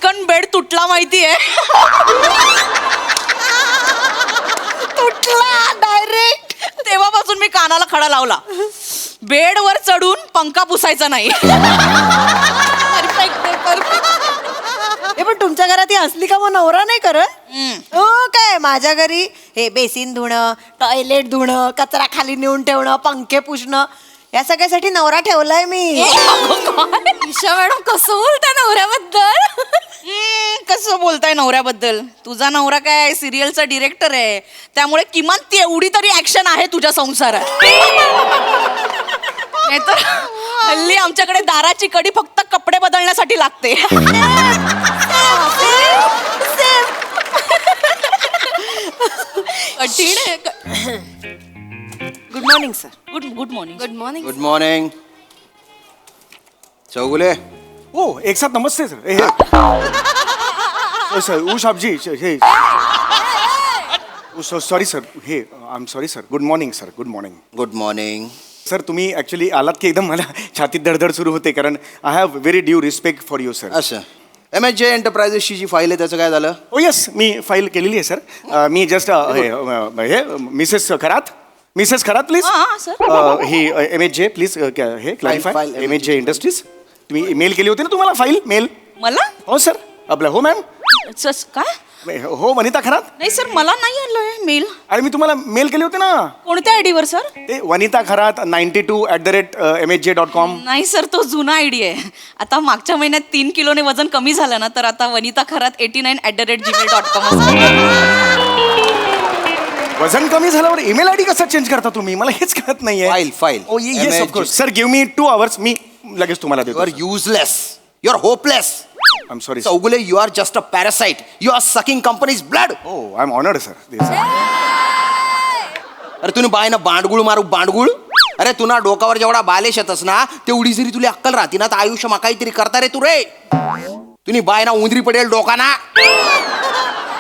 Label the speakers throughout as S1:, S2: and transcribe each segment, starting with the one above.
S1: पटकन बेड तुटला माहितीये.
S2: तुटला डायरेक्ट.
S1: तेव्हापासून मी कानाला खडा लावला, बेडवर चढून पंखा पुसायचा नाही.
S2: हे पण तुमच्या घरात ही असली का मग नवरा नाही करत? हो काय, माझ्या घरी हे बेसिन धुणं, टॉयलेट धुणं, कचरा खाली नेऊन ठेवणं, पंखे पुसणं, या सगळ्यासाठी नवरा ठेवलाय मी.
S3: ईशा मॅडम कसं बोलता नवऱ्याबद्दल?
S1: कसं बोलताय नवऱ्याबद्दल? तुझा नवरा काय सिरियलचा डिरेक्टर आहे, त्यामुळे किमान तेवढी तरी ऍक्शन आहे तुझ्या संसारात. नाही तर हल्ली आमच्याकडे दाराची कडी फक्त कपडे बदलण्यासाठी लागते.
S3: कठीण आहे.
S2: Good morning sir.
S1: Good morning.
S3: Good morning.
S4: Good morning. Chougule.
S5: ओ एक साथ नमस्ते सर. सर उष आपजी हे सॉरी सर, हे I am sorry sir. Good morning sir. Good morning
S4: good morning.
S5: Sir. तुम्ही ॲक्च्युली आलात की एकदम मला छातीत धडधड सुरू होते, कारण I have very due respect for you sir.
S4: असं MHJ एंटरप्राइजेसची जी फाईल आहे त्याचं काय झालं?
S5: ओ येस, मी फाईल केलेली आहे सर. मी जस्ट हे Mrs Kharat please. He MHJ please हे क्लॅरिफाय.
S4: file,
S5: MHJ industries. तुम्ही मेल केली होती ना तुम्हाला फाईल मेल?
S1: मला?
S5: हो सर. आपलं हो मॅम.
S1: काय?
S5: हो वनिता खरात.
S1: नाही सर, मला नाही आलोय मेल.
S5: अरे मी तुम्हाला मेल केली होती ना.
S1: कोणत्या आयडीवर सर?
S5: ते वनिता खरात 92@MHJ.com.
S1: नाही सर, तो जुना आयडी आहे. आता मागच्या महिन्यात 3 किलोने वजन कमी झालं ना, तर आता वनिता खरात 89@gmail.com.
S5: वजन कमी झाल्यावर ईमेल आयडी कसा चेंज करता तुम्ही? मला हेच कळत नाहीये.
S4: File.
S5: Oh yes of course sir. Give me 2 hours. मी लगेच तुम्हाला
S4: यू
S5: देतो.
S4: Are useless. You are hopeless.
S5: I am sorry.
S4: Chougule, you are just a parasite. You are sucking company's blood.
S5: Oh I am honoured sir.
S4: अरे तुम्ही bye ना बांडगुळ मारू बांडगुळ. अरे तुला डोकावर जेवढा बालेश येतस ना, तेवढी जरी तुला अक्कल राहते ना, तर आयुष्य मा काहीतरी करता रे तू रे. तुम्ही बाय ना उंदरी पडेल डोकाना.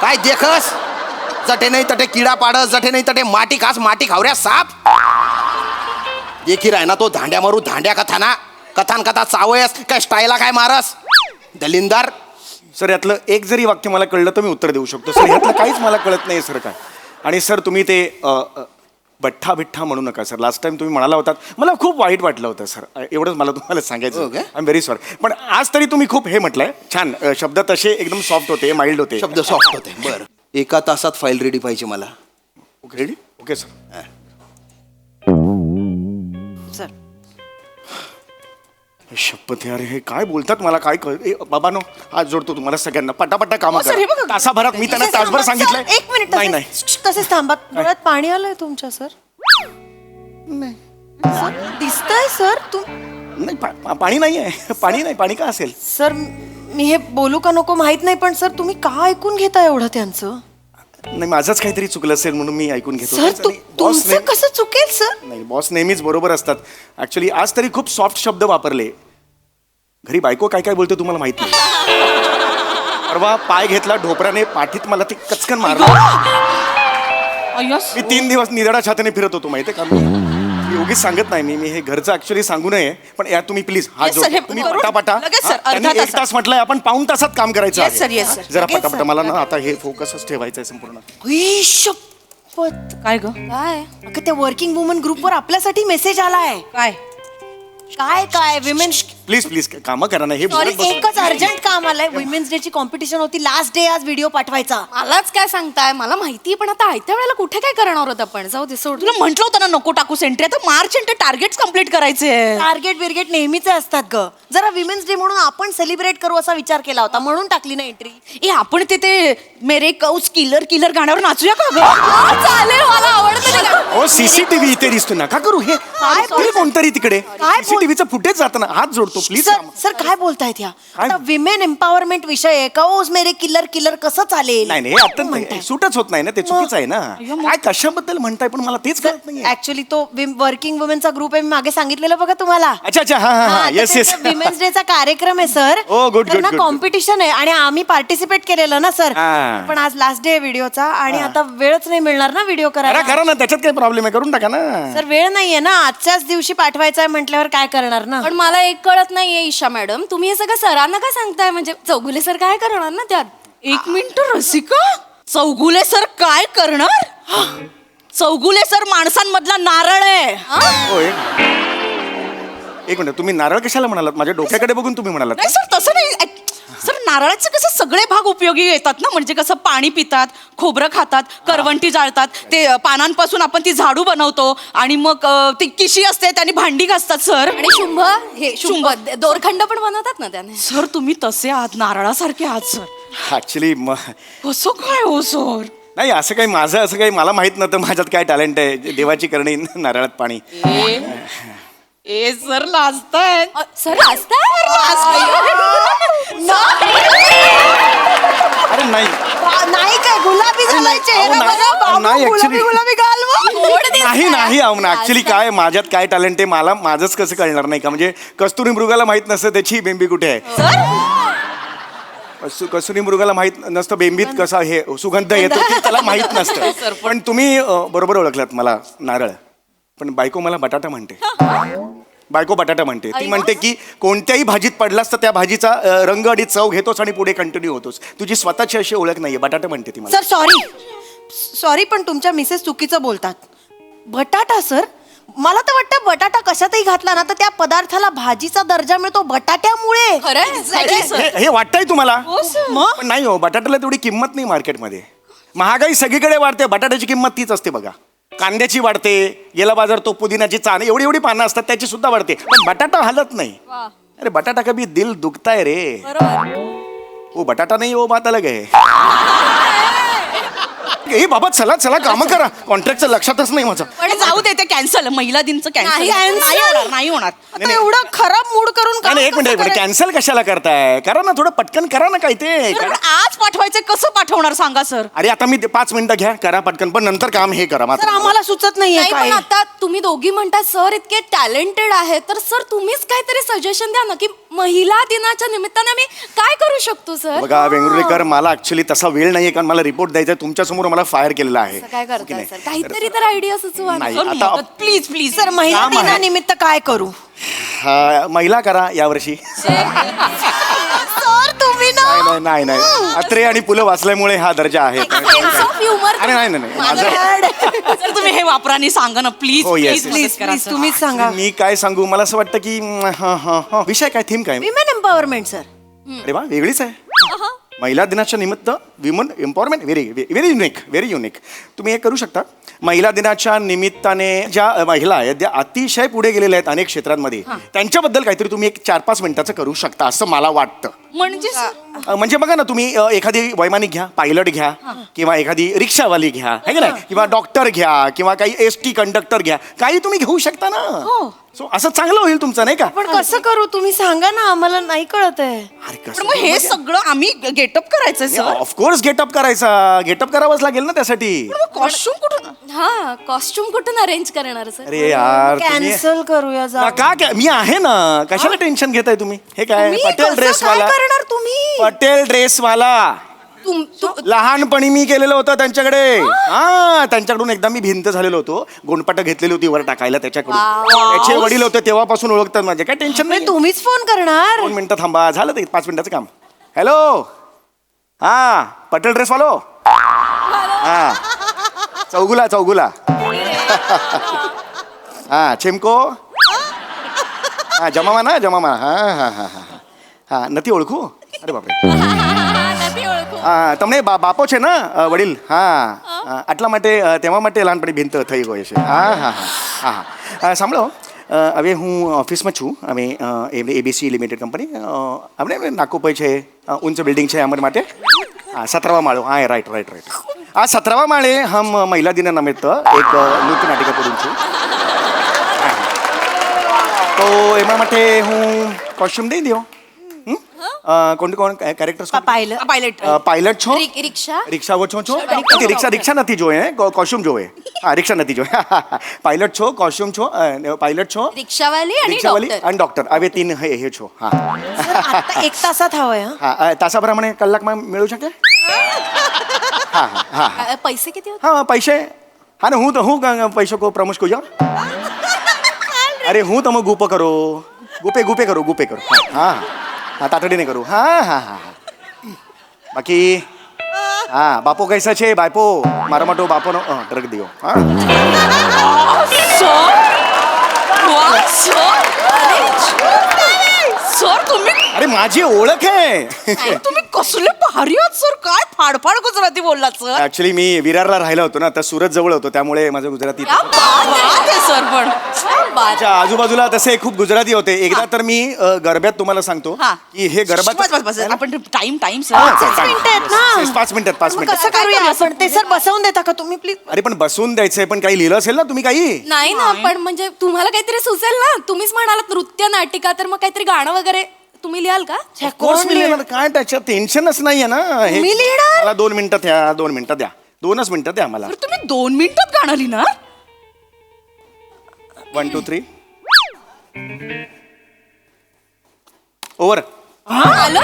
S4: काय देखस? जटे नाही तटे किडा पाडस, जटे नाही तटे माटी खास, माटी खावऱ्या साप. देखील आहे ना तो धांड्या मारू धांड्या कथाना. कथान कथा चावयस काय स्टाईला काय मारस दलिंदार.
S5: सर यातलं एक जरी वाक्य मला कळलं तर मी उत्तर देऊ शकतो सर. यातलं काहीच मला कळत नाही सर काय. आणि सर तुम्ही ते बठ्ठा बिठ्ठा म्हणू नका सर. लास्ट टाइम तुम्ही म्हणाला होतात, मला खूप वाईट वाटलं होतं सर. एवढंच मला तुम्हाला सांगायचं.
S4: Okay.
S5: I am very sorry. पण आज तरी तुम्ही खूप हे म्हटलंय छान. शब्द तसे एकदम सॉफ्ट होते, माइल्ड होते.
S4: शब्द सॉफ्ट होते. बरं, 1 तासात फाईल रेडी पाहिजे मला.
S5: Okay ready. Okay sir.
S2: Sir
S5: शपथ यार, हे काय बोलतात मला काय बाबानो. हात जोडतो तुम्हाला सगळ्यांना. पटापटा काम
S1: हो, सर, हे बघा.
S5: तासाभरात मी त्यांना तासभर सांगितलंय.
S2: एक मिनिट.
S5: नाही नाही
S2: तसेच थांबा. डोळ्यात पाणी आलंय तुमच्या सर. दिसतंय सर
S5: नाही पाणी नाही आहे. पाणी नाही. पाणी का असेल?
S2: सर मी हे बोलू का नको माहित नाही, पण सर तुम्ही का ऐकून घेता एवढं त्यांचं?
S5: नाही माझंच काहीतरी चुकलं असेल म्हणून मी ऐकून घेतो.
S2: सर तुमचं कसं चुकेल सर?
S5: नाही बॉस नेहमीच बरोबर असतात. ऍक्च्युली आज तरी खूप सॉफ्ट शब्द वापरले. घरी बायको काय काय बोलते तुम्हाला माहित नाही. परवा पाय घेतला ढोपराने, पाठीत मला ते कचकन मारलं. मी 3 दिवस निधडा छातीने फिरत होतो माहितीये का. मी उगीच सांगत नाही. मी हे घरचं ऍक्च्युली सांगू नये, पण या तुम्ही प्लीज हात
S1: Yes, sir, हे
S5: जोडतो. तुम्ही
S1: करून
S5: पटापटा.
S1: लगेच, sir,
S5: त्यांनी
S1: अर्धा
S5: 1 तास म्हटलंय, आपण 1.5 तासात काम करायचं
S1: Yes, sir, yes, sir.
S5: जरा
S2: लगेच,
S5: पटापटा.
S2: sir.
S5: मला ना आता हे फोकसच ठेवायचं आहे संपूर्ण.
S2: हुई, शपथ.
S1: काय ग?
S2: काय अगं, त्या वर्किंग वुमन ग्रुपवर आपल्यासाठी मेसेज आलाय.
S1: काय?
S2: काय विमेन.
S5: प्लीज प्लीज कामं करा ना. हे
S2: सॉरी,
S5: बोलत बसू.
S2: एकच अर्जंट काम आलंय. वुमेन्स डे ची कॉम्पिटिशन होती. लास्ट डे आज व्हिडिओ पाठवायचा.
S3: मलाच काय सांगताय? मला माहिती पण आता आयत्या वेळेला कुठे काय करणार होत आपण? जाऊ दे, सोड.
S1: तुला म्हंटल होतं ना नको टाकू सेंट्री. आता मार्च एंड टार्गेट कम्प्लीट करायचे.
S2: टार्गेट बिर्गेट नेहमीचे असतात ग. जरा विमेन्स डे म्हणून आपण सेलिब्रेट करू असा विचार केला होता, म्हणून टाकली ना एंट्री.
S1: ए आपण ते मेरे कौस किलर किलर गाण्यावर नाचूया का ग?
S3: चालेल, मला आवडतं.
S5: ओ सीसीटीव्ही इथे दिसतो नका करू. हे ते कोणतरी तिकडे सीसीटीव्हीचं फुटेज जातं ना. हात जोडतो प्लीज.
S2: सर काय बोलतायत ह्या?
S5: काय?
S2: आता विमेन एम्पॉवरमेंट विषय आहे. कौस मेरे किलर किलर कसं चालेल?
S5: नाही नाही आता सूटच होत नाही ना. ते चुकीचं आहे ना. काय कशाबद्दल म्हणताय पण मला तेच कळत नाही.
S2: ऍक्च्युली तो वर्किंग वुमेनचा ग्रुप आहे. मी मागे सांगितलेलं बघा तुम्हाला.
S5: अच्छा अच्छा. हा हा हा. Yes yes.
S2: विमेन्स डे चा कार्यक्रम आहे sir.
S5: Oh, good, good, good.
S2: Competition आहे आणि आम्ही पार्टिसिपेट केलेलं ना सर.
S5: हा.
S2: पण आज लास्ट डे आहे व्हिडिओचा आणि आता वेळच नाही मिळणार ना व्हिडिओ करायला.
S5: करा ना. त्याच्यात काही प्रॉब्लेम आहे. करून टाका ना.
S2: सर वेळ नाहीये ना. आजच्याच दिवशी पाठवायचा आहे म्हटल्यावर काय करणार ना.
S3: पण मला एक कळत कळत नाहीये ईशा मॅडम, तुम्ही हे सगळं सरांना काय सांगताय? म्हणजे चौगुले सर काय करणार ना त्यात?
S1: एक मिनिट रसिका, चौगुले सर काय करणार? चौगुले सर माणसांमधला नारळ आहे.
S5: हो एक मिनिट, तुम्ही नारळ कशाला म्हणालात? माझ्या डोक्याकडे बघून तुम्ही म्हणालात.
S1: नाही सर, तसं नाही सर. नारळाचे कसं सगळे भाग उपयोगी येतात ना, म्हणजे कसं पाणी पितात, खोबरं खातात, करवंटी जाळतात, ते पानांपासून आपण ती झाडू बनवतो, आणि मग ती किशी असते त्याने भांडी घासतात सर.
S3: आणि शुंभ दोरखंड पण बनवतात ना त्याने.
S1: सर तुम्ही तसे आहात, नारळासारखे आहात सर.
S5: ऍक्च्युली
S1: कसं काय हो सर?
S5: नाही, असं काही माझं असं काही मला माहित नव्हतं माझ्यात काय टॅलेंट आहे. देवाची करणी, नारळात पाणी.
S1: ए सर लाजतायत.
S3: सर असतात
S5: अरे नाही
S2: नाही काय गुलाबी झालाय चेहरा
S5: अहो,
S2: बघा, बाबू,
S5: नाही, actually-
S2: गुलाबी गाल
S5: नाही ऍक्च्युली काय माझ्यात काय टॅलेंट आहे मला माझंच कसं कळणार नाही का? म्हणजे कस्तुरी मृगाला माहित नसतं त्याची बेंबी कुठे आहे. कस्तुरी मृगाला माहित नसतं बेंबीत कसा हे सुगंध येतो ते त्याला माहित नसतं. पण तुम्ही बरोबर ओळखलात मला नारळ. पण बायको मला बटाटा म्हणते. बायको बटाटा म्हणते. ती म्हणते की कोणत्याही भाजीत पडलास तर त्या भाजीचा रंग आणि चव घेतोस आणि पुढे कंटिन्यू होतोस. तुझी स्वतःची अशी ओळख नाहीये. बटाटा म्हणते ती मला.
S2: सर सॉरी पण तुमच्या मिसेस चुकीचं बोलतात. बटाटा सर, मला तर वाटतं बटाटा कशातही घातला ना तर त्या पदार्थाला भाजीचा दर्जा मिळतो बटाट्यामुळे.
S3: खरंय.
S5: हे वाटतंय तुम्हाला?
S2: मग
S5: पण नाही हो, बटाट्याला तेवढी किंमत नाही मार्केटमध्ये. महागाई सगळीकडे वाढते, बटाट्याची किंमत तीच असते बघा. कांद्याची वाढते, गेला बाजार तो पुदिनाची चान एवढी एवढी पानं असतात त्याची सुद्धा वाढते, पण बटाटा हलत नाही. अरे बटाटा कभी दिल दुखता है रे. वो बटाटा नहीं वो बात अलग है. हे बाबा चला चला काम करा. कॉन्ट्रॅक्टचं लक्षातच नाही माझं.
S1: पण जाऊ दे, ते कॅन्सल. महिला दिनचं कॅन्सल नाही होणार.
S2: आता एवढा खराब मूड करून काम
S5: नाही एक
S2: कसं
S5: मिनिट
S2: करायचं?
S5: कॅन्सल कशाला करताय? करा ना थोडं पटकन करा ना काय ते.
S1: सर, पण आज पाठवायचं कसं पाठवणार सांगा सर.
S5: अरे आता मी 5 मिनिटं घ्या, करा पटकन, पण नंतर काम हे करा
S2: सर
S5: मात्र.
S2: आम्हाला सुचत नाहीये
S3: नाही
S2: काय.
S3: पण आता तुम्ही दोघी म्हणता सर इतके टॅलेंटेड आहे, तर सर तुम्हीच काहीतरी सजेशन द्या ना की महिला दिनाच्या निमित्ताने आम्ही काय करू शकतो सर?
S5: बघा वेंगुर्लेकर, मला ऍक्च्युली तसा वेळ नाहीये कारण मला रिपोर्ट द्यायचा आहे. तुमच्यासमोर मला फायर केलेला आहे.
S3: असं काय
S5: हो की
S3: करताय
S5: नाही?
S3: सर? काहीतरी तर आयडिया सुचवा ना.
S5: नाही आता
S1: प्लीज प्लीज
S2: सर महिला
S5: काम आहे.
S2: दिनानिमित्त काय करू?
S5: महिला करा यावर्षी.
S2: सर तुम्ही ना
S5: नाही नाही नाही नाही. अत्रे आणि पुलं वाचल्यामुळे हा दर्जा आहे.
S3: Sense of humour.
S5: अरे नाही नाही नाही. माझं
S1: सर तुम्ही हे वापरा आणि सांगा ना प्लीज
S5: हो, yes,
S1: प्लीज
S5: yes.
S1: करा
S2: प्लीज
S1: सर.
S2: तुम्हीच सांगा.
S5: मी काय सांगू, मला असं वाटतं की विषय काय, थीम काय?
S2: Women empowerment sir.
S5: अरे वा, वेगळीच आहे. महिला दिनाच्या निमित्त विमन एम्पॉवरमेंट, व्हेरी युनिक. तुम्ही हे करू शकता. महिला दिनाच्या निमित्ताने ज्या महिला आहेत त्या अतिशय पुढे गेलेल्या आहेत अनेक क्षेत्रांमध्ये, त्यांच्याबद्दल काहीतरी तुम्ही एक 4-5 मिनिटाचं करू शकता असं मला वाटतं.
S1: म्हणजे सर,
S5: म्हणजे बघा ना, तुम्ही एखादी वैमानिक घ्या, पायलट घ्या, किंवा एखादी रिक्षावाली घ्या, है की नाही, किंवा डॉक्टर घ्या, किंवा काही ST कंडक्टर घ्या, काही तुम्ही घेऊ शकता ना. सो असं चांगलं होईल तुमचं, नाही का?
S2: पण कसं करू तुम्ही सांगा ना, आम्हाला नाही कळत आहे.
S5: अरे
S1: पण
S5: कसं
S1: मग हे सगळं आम्ही गेटअप करायचंय सर.
S5: ऑफकोर्स गेटअप करायचा, गेटअप करावाच लागेल ना त्यासाठी.
S1: कॉस्ट्युम कुठून?
S3: हा कॉस्ट्युम कुठून अरेंज करणार सर?
S5: अरे यार तुम्ही
S2: कॅन्सल करूया जा.
S5: मी आहे ना, कशाला टेन्शन घेताय तुम्ही? हे काय
S2: तुम्ही
S5: पटेल
S2: कसं
S5: ड्रेस
S2: काय
S5: वाला,
S2: करणार तुम्ही?
S5: पटेल ड्रेस वाला लहानपणी मी गेलेलो होतो त्यांच्याकडे. हा, त्यांच्याकडून एकदा मी भिंत झालेलो होतो, गोंडपाट घेतलेली होती वर टाकायला त्याच्याकडून. त्याचे वडील होते तेव्हापासून ओळखतात माझे, काय टेन्शन नाही.
S2: तुम्हीच फोन करणार.
S5: 2 मिनिटं थांबा, झालं ते 5 मिनिटाचं काम. हॅलो, हा पटेल ड्रेस वालो, हा चौगुला हा चिमको, हा जमामा, हा नती ओळखू. अरे बापरे. તમને બાપો છે ને વડીલ? હા આટલા માટે તેમાં માટે લહાનપણી ભીંત થઈ ગયો છે. હા સાંભળો, હવે હું ઓફિસમાં છું. અમે ABC લિમિટેડ કંપની, આપણે નાકોપાઈ છે, ઊંચ બિલ્ડિંગ છે અમારા માટે. હા 17વા માળો. હા રાઈટ. આ 17વા માળે હમ મહિલા દિન નિમિત્ત એક નૃત્ય નાટિકા કરું છું. તો એમાં માટે હું કોસ્ટ્યુમ દઈ દો. કોણ કેરેક્ટર્સ? પાયલટ છો, રિક્ષાઓ છો. રિક્ષા નથી જોએ, કોસ્ટ્યુમ જોવે. હા રિક્ષા નથી જોવે. પાયલટ છો, કોસ્ટ્યુમ છો, પાયલટ છો,
S3: रिक्षावाली आणि
S5: રિક્ષાવાળી
S3: डॉक्टर.
S5: અને ડોક્ટર. હવે 3 हे છો. હા
S2: आता 1 तासात हवंय हा.
S5: હા તાસાપ્રમાણે કલાકમાં મેળવી શકે. હા
S3: पैसे किती होते?
S5: હા પૈસે. હા ને હું પૈસો કો પ્રમોશ को जाओ. અરે હું તમે ગુપ કરો. गुपे गुपे करू गुपे करू हा हा तातडीने करू हा हा हा बाकी हा बापो कैसा छे बायपो मारमाटो बापो नो ट्रक दियो हा
S1: सर तुम्ही
S5: अरे माझी ओळख आहे
S1: तुम्ही कसले भारी आहात सर काय फाडफाड गुजराती बोललात सर
S5: ऍक्च्युली मी विरारला राहिला होतो ना तर सुरत जवळ होतो त्यामुळे माझं गुजराती
S1: सर पण
S5: माझ्या आजूबाजूला तसे खूप गुजराती होते एकदा तर मी गरब्यात तुम्हाला सांगतो
S1: हा.
S5: की हे
S1: बस, बस,
S5: गरबा
S1: बस. आपण टाइम सर
S2: 5 मिनिटं आहेत ना
S5: 5 मिनिटात 5
S2: मग
S5: मिनिटात
S2: कसं करूया आपण ते सर बसवून देता का तुम्ही प्लीज
S5: अरे पण बसून द्यायचंय पण काही लिहिलं असेल ना तुम्ही काही
S3: नाही ना पण म्हणजे तुम्हाला काहीतरी सुचेल ना तुम्हीच म्हणालात नृत्य नाटिका तर मग काहीतरी गाणं वगैरे तुम्ही लिहाल का
S5: कोर्स मी लिहिणार काय त्याच्यात टेन्शनच नाहीये ना हे
S2: मी लिहिणार?
S5: मला 2 मिनिटं द्या 2 मिनिटं द्या 2च मिनिटं द्या मला
S1: सर तुम्ही 2 मिनिटात गाणं लिहिणार
S5: 1 2 3 ओव्हर
S3: आलं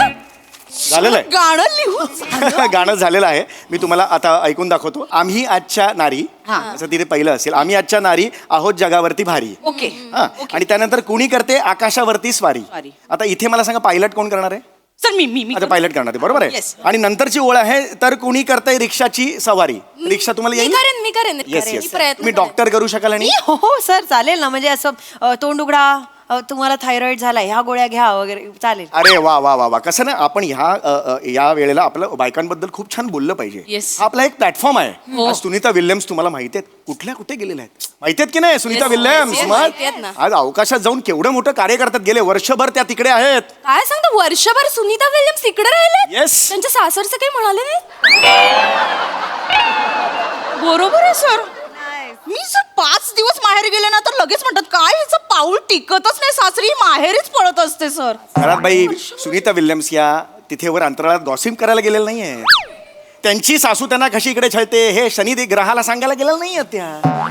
S5: झालेलं आहे
S1: गाणं लिहून
S5: गाणं झालेलं आहे मी तुम्हाला आता ऐकून दाखवतो आम्ही आजच्या नारी असं तिथे पहिलं असेल आम्ही आजच्या नारी आहोत जगावरती भारी
S1: ओके
S5: हा आणि त्यानंतर कुणी करते आकाशावरती स्वारी
S1: स्वारी.
S5: आता इथे मला सांगा पायलट कोण करणार आहे
S1: सर मी
S5: आता पायलट करणार आहे बरोबर आहे
S1: Yes.
S5: आणि नंतरची ओळ आहे तर कुणी करतंय रिक्षाची सवारी रिक्षा तुम्हाला
S3: मी
S5: येईल
S3: करेन मी करेन
S5: येस
S3: करेन.
S5: येस
S3: मी प्रयत्न
S5: तुम्ही
S3: करेन.
S5: डॉक्टर करू शकाल आणि
S2: हो हो सर चालेल ना म्हणजे असं तोंड उघडा तुम्हाला थायरॉइड झाला ह्या गोळ्या घ्या वगैरे चालेल
S5: अरे वा वा वा वा कसं ना आपण या वेळेला आपलं बायकांबद्दल खूप छान बोललं पाहिजे
S1: Yes.
S5: हा आपला एक प्लॅटफॉर्म आहे
S1: हो.
S5: आज सुनीता विल्यम्स तुम्हाला माहिती आहेत कुठल्या कुठे गेलेल्या आहेत माहिती आहेत की नाही सुनीता विल्यम्स
S3: yes,
S5: मग
S3: माहिती आहेत ना.
S5: आज अवकाशात जाऊन केवढं मोठं कार्य करतात गेले वर्षभर त्या तिकडे आहेत
S3: काय सांगतो वर्षभर सुनीता विल्यम्स तिकडे राहिले
S5: Yes.
S3: त्यांच्या सासरचं काही म्हणाले नाही
S1: बरोबर आहे सर मी जर 5 दिवस माहेर गेले ना तर लगेच म्हणतात काय हिचं पाऊल टिकतच नाही सासरी ही माहेरीच पळत असते सर
S5: घरात बाई सुनीता विल्यम्स या तिथे वर अंतराळात गॉसिप करायला गेलेलं नाहीये त्यांची सासू त्यांना कशी इकडे छळते हे शनी ग्रहाला सांगायला गेलेलं नाहीये त्या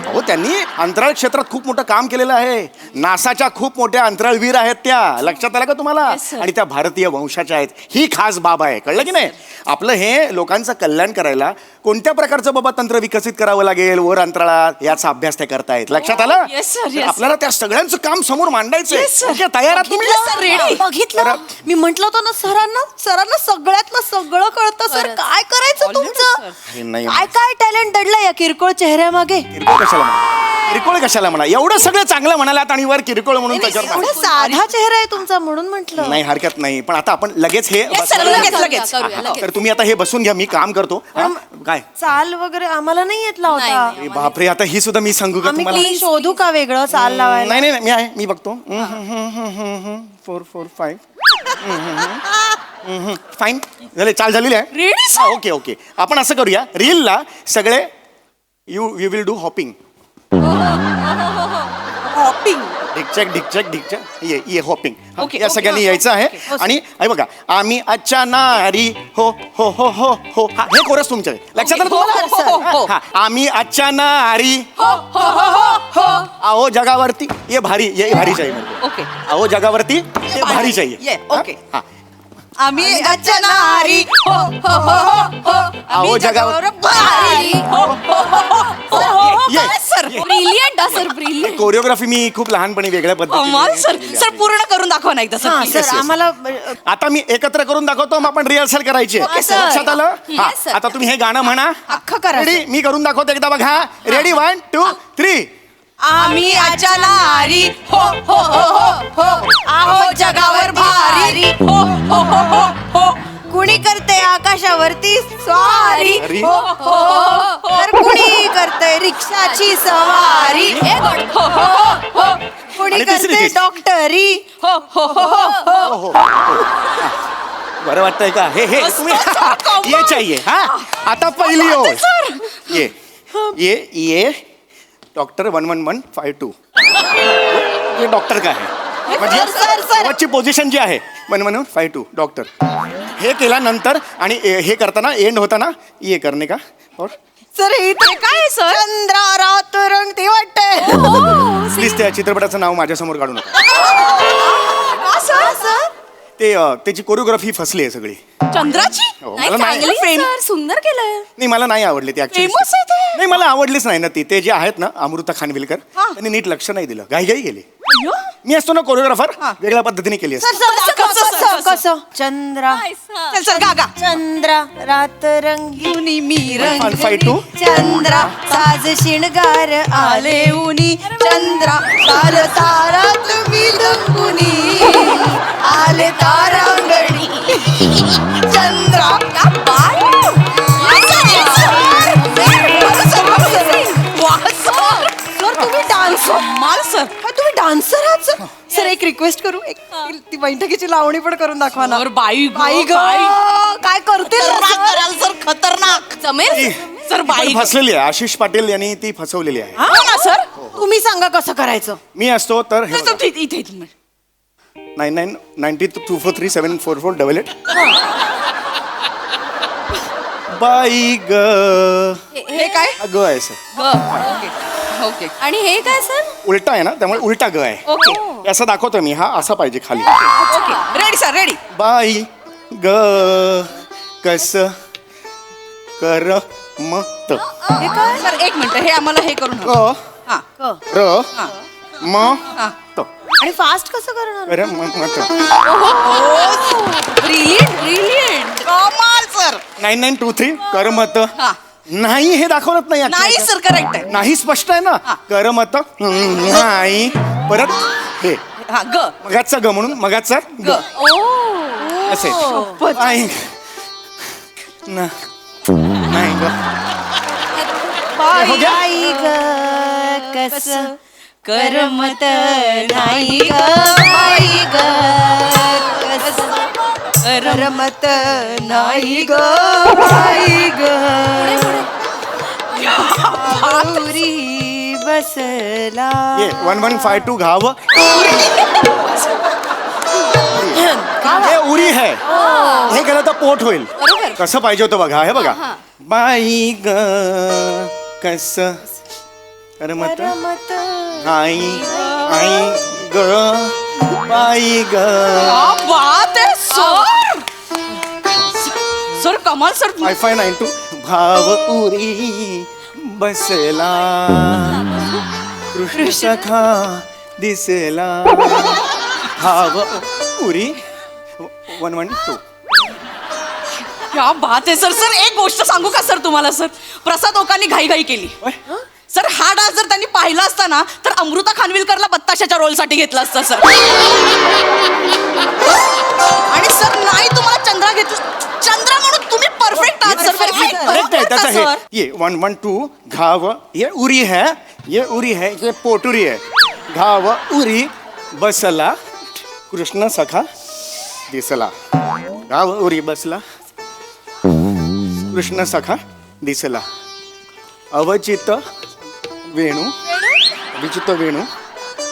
S5: हो त्यांनी अंतराळ क्षेत्रात खूप मोठं काम केलेलं आहे नासाच्या खूप मोठ्या अंतराळवीर आहेत त्या लक्षात आलं का तुम्हाला आणि त्या भारतीय वंशाच्या आहेत ही खास बाब आहे कळलं की नाही आपलं हे लोकांचं कल्याण करायला कोणत्या प्रकारचं बाबा तंत्र विकसित करावं लागेल वर अंतराळात याचा अभ्यास ते करतायत लक्षात आलं
S1: Yes, sir, yes.
S5: तर आपल्याला त्या सगळ्यांचं काम समोर मांडायचंय
S1: Yes, sir.
S5: ओके, तयार आहात तुम्ही
S1: Yes, sir, ready.
S2: बघितलं मी म्हंटल होतं ना सरांना सगळ्यातलं सगळं कळतं सर
S3: खरंच.
S2: काय करायचं
S1: Already,
S2: तुमचं
S5: अरे नाही
S2: काय काय टॅलेंट दडलं या किरकोळ चेहऱ्यामागे
S5: किरकोळ कशाला म्हणा किरकोळ कशाला म्हणा एवढं सगळं चांगलं म्हणालात आणि वर किरकोळ म्हणून त्याच्यावर
S2: एवढा साधा चेहरा आहे तुमचा म्हणून म्हंटल
S5: नाही हरकत नाही पण आता आपण लगेच हे
S1: Yes, sir, लगेच, लगेच.
S3: करूया, लगेच.
S5: तर तुम्ही आता हे बसून घ्या मी काम करतो हा? काय
S2: चाल वगैरे आम्हाला नाही येत लावता
S3: नाही,
S5: अरे बापरे आता ही सुद्धा मी सांगू का
S2: आम्ही
S5: तुम्हाला
S2: क्लीन शोधू का वेगळं चाल लावायला
S5: नाही नाही मी आहे मी बघतो 4 4 5 फाईन झाले चाल झालेली आहे
S1: रेडी
S5: हा, ओके ओके आपण असं करूया रीलला सगळे you will do hopping
S1: hopping
S5: ढिकचॅक ढिकचॅक ढिकचॅक ये हॉपिंग
S1: Okay,
S5: या
S1: okay,
S5: सगळ्यांनी
S1: okay,
S5: यायचं आहे आणि हे बघा आम्ही आजच्या नारी हो हो हो हो हो हा हे कोरस तुमच्या लक्षात आलं
S1: हो, हो,
S5: तुम्हाला
S1: हो, हो.
S5: हा, आम्ही आजच्या नारी आहो जगावरती ये भारी ये भारी चाहिए मेरे को.
S1: ओके
S5: आहो जगावरती ये भारी चाहिए
S1: ये,
S5: हा,
S1: okay.
S5: हा.
S1: आम्ही आजच्या नारी हो हो हो हो आम्ही
S5: अहो,
S1: जगावर
S5: जगावर
S1: भारी हो हो हो हो हो
S5: ये,
S1: काय सर
S5: ये.
S3: ब्रिलियंट सर ब्रिलियंट
S5: कोरिओग्राफी मी खूप लहानपणी वेगळ्या
S1: कमाल सर
S5: केलेली
S1: सर
S5: आहे.
S1: पूर्ण करून दाखवा ना एकदा
S2: हा
S1: सर
S2: सर आम्हाला
S5: आता मी एकत्र करून दाखवतो मग आपण रिहर्सल करायची आहे.
S2: Okay, sir.
S5: लक्षात आलं
S3: Yes,
S5: हा,
S3: sir.
S5: आता तुम्ही हे गाणं म्हणा
S2: अख्खं करा
S5: रेडी मी करून दाखवतो एकदा बघा रेडी 1 2 3
S1: आम्ही आजच्या नारी हो हो हो हो हो आहो जगावर भारी हो हो हो हो हो
S2: कुणी करते आकाशावरती स्वारी
S5: अरे.
S2: हो हो हो तर कुणी करते रिक्षाची सवारी
S3: हे गोड
S1: हो हो हो हो
S2: कुणी
S5: आणि तिसरी,
S2: करते
S5: तिसरी.
S2: डॉक्टरी
S1: हो हो हो हो
S5: हो बरं वाटतंय का हे हे
S1: मस्त,
S5: तुम्ही
S1: sir, कमाल.
S5: ये चाहिए हा आता पहिली ओळ
S1: सर
S5: ये डॉक्टर 111552 ये डॉक्टर का है म्हणजे
S2: सर, सर, सर.
S5: शेवटची पोझिशन जी आहे 1152 डॉक्टर हे केल्यानंतर आणि हे करताना एंड होताना ये करणे का और
S2: सर इथे
S1: काय आहे, सर?
S2: चंद्रा रात रंगती वाटते
S5: प्लीज त्या चित्रपटाचं नाव माझ्यासमोर काढू नका
S2: सर
S5: ते त्याची कोरिओग्राफी फसली आहे सगळी
S1: चंद्राची
S5: हो,
S3: नाही
S5: मला नाही
S3: चांगली
S1: Frame.
S3: सर सुंदर केलंय
S5: नाही मला नाही आवडली ती ऍक्च्युली
S1: फेमस आहे ते
S5: नाही मला आवडलीच नाही ना ती ते जे आहेत ना अमृता खानविलकर
S1: हा.
S5: त्यांनी नीट लक्ष नाही दिलं घाई गेली मी असतो ना कोरिओग्राफर वेगळ्या पद्धतीने केली असते.
S2: कसं चंद्रा
S1: चल चल गा गा
S2: चंद्रा रात रंगीनी मी
S5: 1, 5, 2.
S2: चंद्रा साज शिणगार आले उनी चंद्रा तार तारा तुम्ही रंगुनी आले तारांगणी चंद्रा सर तुम्ही डान्स
S1: माल सर
S2: तुम्ही डान्सर आहात सर. सर एक रिक्वेस्ट करू एक ती बैठकीची लावणी पण करून दाखवा ना.
S1: सर, बाई ग,
S2: बाई ग
S1: बाई.
S2: काय करते
S1: सर खतरनाक
S3: जमेल
S1: सर बाई
S5: ती फसलेली आहे. आशिष पाटील यांनी ती फसवलेली आहे.
S1: हा ना सर
S2: तुम्ही सांगा कसं करायचं.
S5: मी असतो तर हे
S1: सर, इथे इथे इथे.
S5: 999024374488. बाई ग
S1: हे काय
S5: ग आहे सर.
S1: ओके ओके
S3: आणि हे काय सर
S5: उलटा आहे ना त्यामुळे उलटा ग आहे.
S1: ओके
S5: असं दाखवतो मी हा असा पाहिजे खाली.
S1: ओके रेडी सर रेडी
S5: बाई ग कस कर मत
S1: सर एक मिनिट हे आम्हाला हे करून
S5: ग
S1: हा
S5: र
S1: हा
S5: म
S1: हा
S5: त
S2: आणि फास्ट कसं करणार.
S5: कर मत.
S1: ब्रिलियंट कमाल सर
S5: 9923 कर मत
S1: हा
S5: नाही हे दाखवत नाही
S1: नाही
S5: actually.
S1: सर करेक्ट आहे
S5: नाही स्पष्ट आहे ना
S1: हा.
S5: कर मत नाही परत हे
S1: हा ग
S5: मगाचा ग म्हणून मगाचा ग
S1: ग
S5: असे आई ना नाही ग हो गया?
S2: बाई ग कस करमत नाही ग बाई ग कस करमत नाही ग बाई ग गौरी बसला
S5: ये 1152 घाव हे उरी है हे गेलं तर पोट होईल. कसं पाहिजे होतं बघा हे बघा बाई ग कस करमत
S2: करमत
S5: नाही आई ग बाई ग
S1: क्या बात है सर सर कमाल सर
S5: 5592 भाव उरी बसला कृष्ण सखा दिसला भाव उरी 112
S1: क्या बात आहे सर सर एक गोष्ट सांगू का सर तुम्हाला सर प्रसाद ओकांनी घाई केली सर हा डान्स जर त्यांनी पाहिला असता ना तर अमृता खानविलकरला बत्ताशाच्या रोलसाठी घेतला असता सर आणि सर नाही तुम्हाला चंद्रा घेतलं चंद्रा म्हणून तुम्ही परफेक्ट आहात सर
S5: करेक्ट आहे त्याचा हे ये 112 घाव ये उरी है ये उरी है ये पोटुरी है घाव उरी बसला कृष्ण सखा दिसला घाव उरी बसला कृष्ण सखा दिसला अवचित वेणू विचित वेणू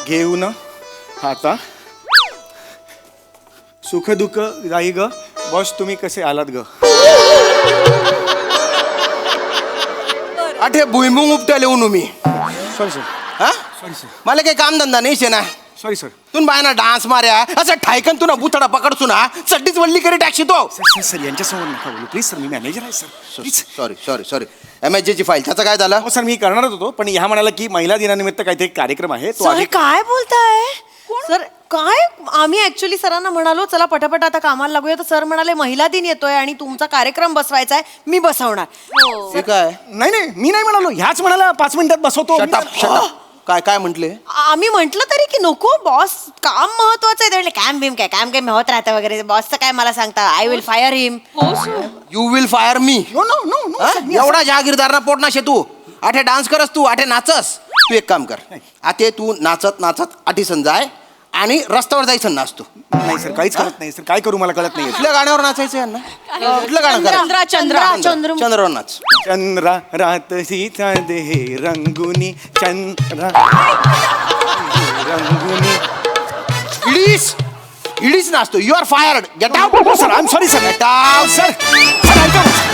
S5: घेऊन हाता सुख दुःख जाई ग बॉस तुम्ही कसे आलात ग
S4: आठे भुईमुंग उपटाले येऊन मी
S5: सॉरी सर
S4: हा
S5: सॉरी सर
S4: मला काही काम धंदा नाही शे ना
S5: सॉरी सर
S4: तुन बायना डान्स मार्या असं ठायकन तुना बुथडा पकडतो ना सड्डीच वल्ली करी टाकशी तो
S5: सर सर यांच्यासमोर नका बोलू प्लीज सर मी मॅनेजर आहे sir please
S4: sorry sorry sorry MSG ची फाईल त्याचं काय झालं
S5: हो सर मी करणारच होतो पण ह्या म्हणाला की महिला दिनानिमित्त काहीतरी कार्यक्रम आहे तो
S2: सर
S5: आधी
S2: काय बोलताय सर काय आम्ही ऍक्च्युली सरांना म्हणालो चला पटापट आता कामाला लागूया तर सर म्हणाले महिला दिन येतोय आणि तुमचा कार्यक्रम बसवायचा आहे मी बसवणार
S4: हे काय
S5: नाही नाही मी नाही म्हणालो ह्याच म्हणाला 5 मिनिटात बसवतो
S4: शटअप काय काय म्हंटले
S2: आम्ही म्हंटल तरी की नको बॉस काम महत्वाचं आहे ते म्हणले काम काय होत राहतं वगैरे बॉसचं काय मला सांगता I will fire him
S4: you will fire me
S5: no no no no
S4: एवढा जहागीरदार ना पोट ना शे तू आठे डान्स करस तू आठे नाचस तू एक काम कर आते तू नाचत नाचत आठी सण जाय आणि रस्त्यावर जायचं नाचतो
S5: नाही सर काहीच कळत नाही सर काय करू मला कळत नाही
S4: कुठल्या गाण्यावर नाचायचं यांना कुठलं गाणं करा
S1: चंद्रा चंद्रा
S4: चंद्रावर नाच
S5: चंद्रा रात सीता देहे रंगुनी चंद्रा रंगुनी
S4: हिडीस नाचतो you are fired get out
S5: sir I am sorry sir
S4: get out
S5: sir sir ऐका